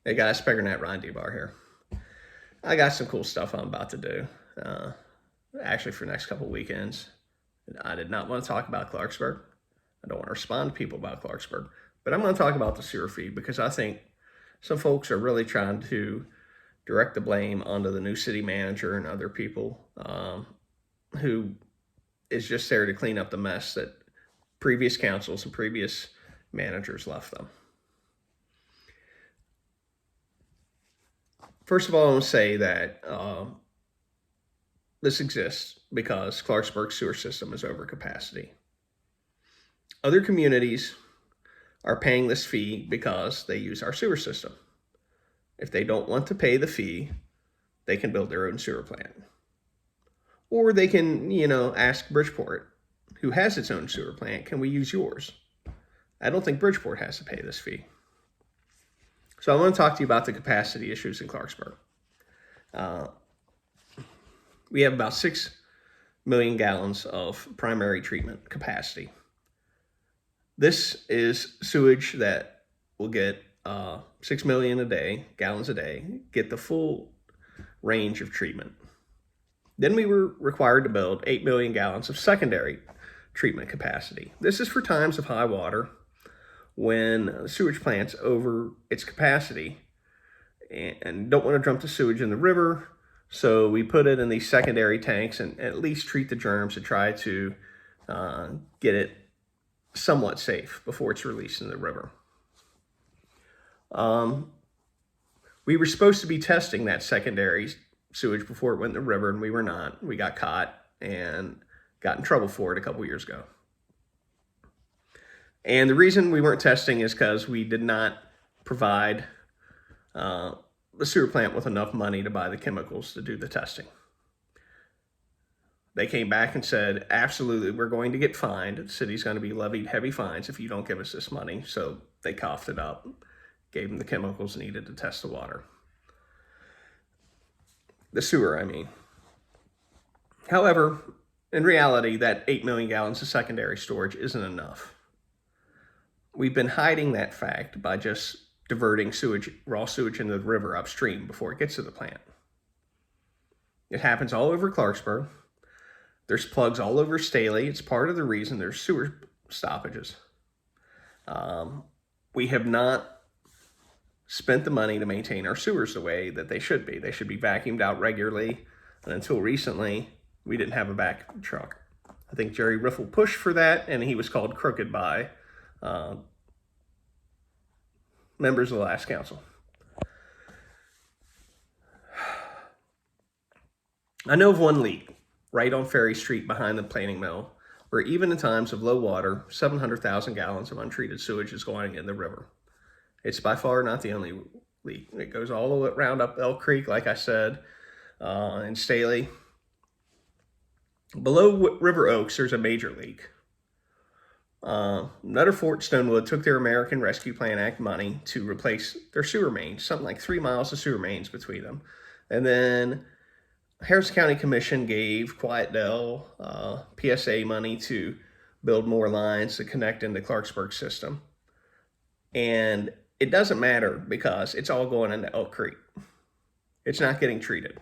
Hey guys, Speggernet Ryan D-Bar here. I got some cool stuff I'm about to do, actually for the next couple weekends. I did not want to talk about Clarksburg. I don't want to respond to people about Clarksburg, but I'm going to talk about the sewer fee because I think some folks are really trying to direct the blame onto the new city manager and other people who is just there to clean up the mess that previous councils and previous managers left them. First of all, I want to say that this exists because Clarksburg's sewer system is over capacity. Other communities are paying this fee because they use our sewer system. If they don't want to pay the fee, they can build their own sewer plant. Or they can, ask Bridgeport, who has its own sewer plant, can we use yours? I don't think Bridgeport has to pay this fee. So I want to talk to you about the capacity issues in Clarksburg. We have about 6 million gallons of primary treatment capacity. This is sewage that will get 6 million gallons a day, get the full range of treatment. Then we were required to build 8 million gallons of secondary treatment capacity. This is for times of high water when the sewage plant's over its capacity and don't want to dump the sewage in the river. So we put it in these secondary tanks and at least treat the germs to try to get it somewhat safe before it's released in the river. We were supposed to be testing that secondary sewage before it went in the river, and we were not. We got caught and got in trouble for it a couple years ago. And the reason we weren't testing is because we did not provide the sewer plant with enough money to buy the chemicals to do the testing. They came back and said, absolutely, we're going to get fined. The city's going to be levied heavy fines if you don't give us this money. So they coughed it up, gave them the chemicals needed to test the water. The sewer, I mean. However, in reality, that 8 million gallons of secondary storage isn't enough. We've been hiding that fact by just diverting raw sewage into the river upstream before it gets to the plant. It happens all over Clarksburg. There's plugs all over Staley. It's part of the reason there's sewer stoppages. We have not spent the money to maintain our sewers the way that they should be. They should be vacuumed out regularly. And until recently, we didn't have a vacuum truck. I think Jerry Riffle pushed for that, and he was called crooked by members of the last council. I know of one leak right on Ferry Street behind the planing mill, where even in times of low water, 700,000 gallons of untreated sewage is going in the river. It's by far not the only leak. It goes all the way around up Elk Creek, like I said, in Staley. Below River Oaks, there's a major leak. Nutter Fort Stonewood took their American Rescue Plan Act money to replace their sewer mains, something like 3 miles of sewer mains between them. And then Harrison County Commission gave Quietdale PSA money to build more lines to connect into Clarksburg system. And it doesn't matter because it's all going into Elk Creek. It's not getting treated.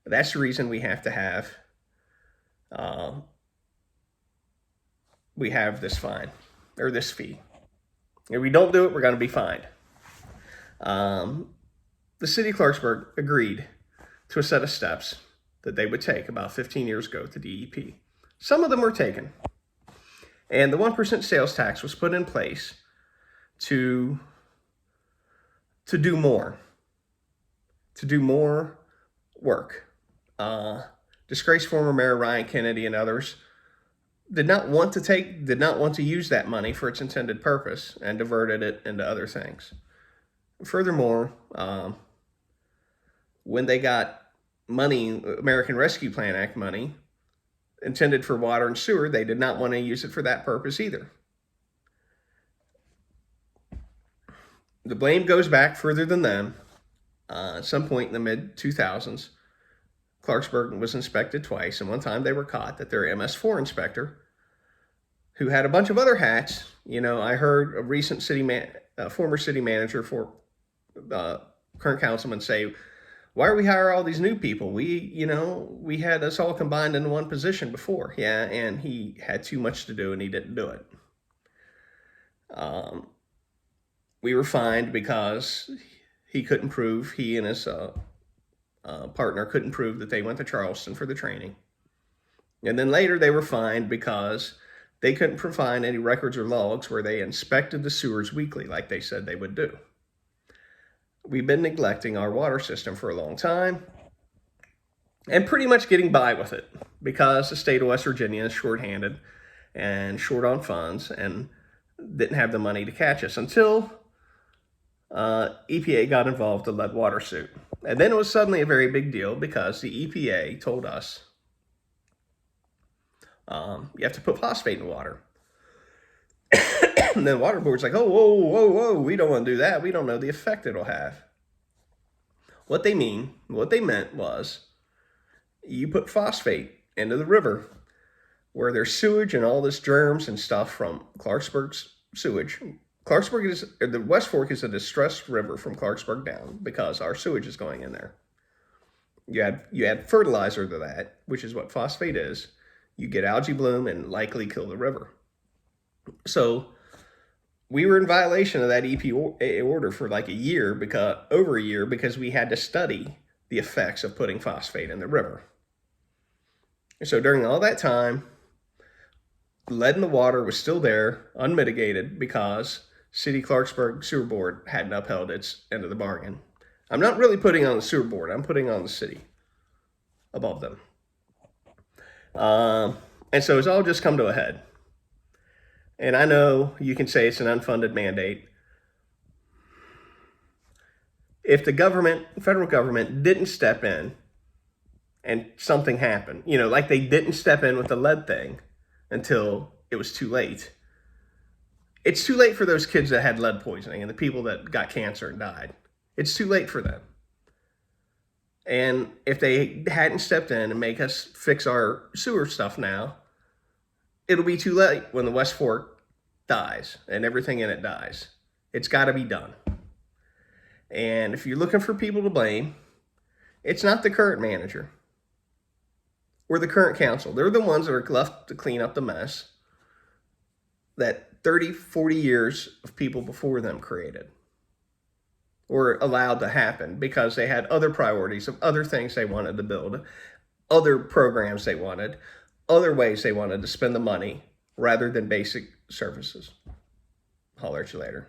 That's the reason we have to have this fine, or this fee. If we don't do it, we're going to be fined. The city of Clarksburg agreed to a set of steps that they would take about 15 years ago with the DEP. Some of them were taken. And the 1% sales tax was put in place to do more work. Disgraced former Mayor Ryan Kennedy and others did not want to use that money for its intended purpose and diverted it into other things. Furthermore, when they got money, American Rescue Plan Act money, intended for water and sewer, they did not want to use it for that purpose either. The blame goes back further than them. At some point in the mid-2000s, Clarksburg was inspected twice, and one time they were caught that their MS4 inspector, who had a bunch of other hats, I heard a recent city former city manager, for current councilman say, why are we hiring all these new people? We had us all combined into one position before. Yeah, and he had too much to do and he didn't do it. We were fined because he and his partner couldn't prove that they went to Charleston for the training. And then later they were fined because they couldn't provide any records or logs where they inspected the sewers weekly like they said they would do. We've been neglecting our water system for a long time and pretty much getting by with it because the state of West Virginia is shorthanded and short on funds and didn't have the money to catch us until EPA got involved in the lead water suit. And then it was suddenly a very big deal because the EPA told us you have to put phosphate in water. And then the water board's like, oh, whoa, we don't want to do that. We don't know the effect it'll have. What they meant was you put phosphate into the river where there's sewage and all this germs and stuff from Clarksburg's sewage. The West Fork is a distressed river from Clarksburg down because our sewage is going in there. You add fertilizer to that, which is what phosphate is. You get algae bloom and likely kill the river. So we were in violation of that EPA order for like over a year because we had to study the effects of putting phosphate in the river. So during all that time, lead in the water was still there, unmitigated, because City Clarksburg Sewer Board hadn't upheld its end of the bargain. I'm not really putting on the sewer board. I'm putting on the city above them. And so it's all just come to a head. And I know you can say it's an unfunded mandate. If the federal government didn't step in and something happened, like they didn't step in with the lead thing until it was too late. It's too late for those kids that had lead poisoning and the people that got cancer and died. It's too late for them. And if they hadn't stepped in and make us fix our sewer stuff now, it'll be too late when the West Fork dies and everything in it dies. It's got to be done. And if you're looking for people to blame, it's not the current manager or the current council. They're the ones that are left to clean up the mess that 30, 40 years of people before them created or allowed to happen because they had other priorities of other things they wanted to build, other programs they wanted, other ways they wanted to spend the money rather than basic services. Holler at you later.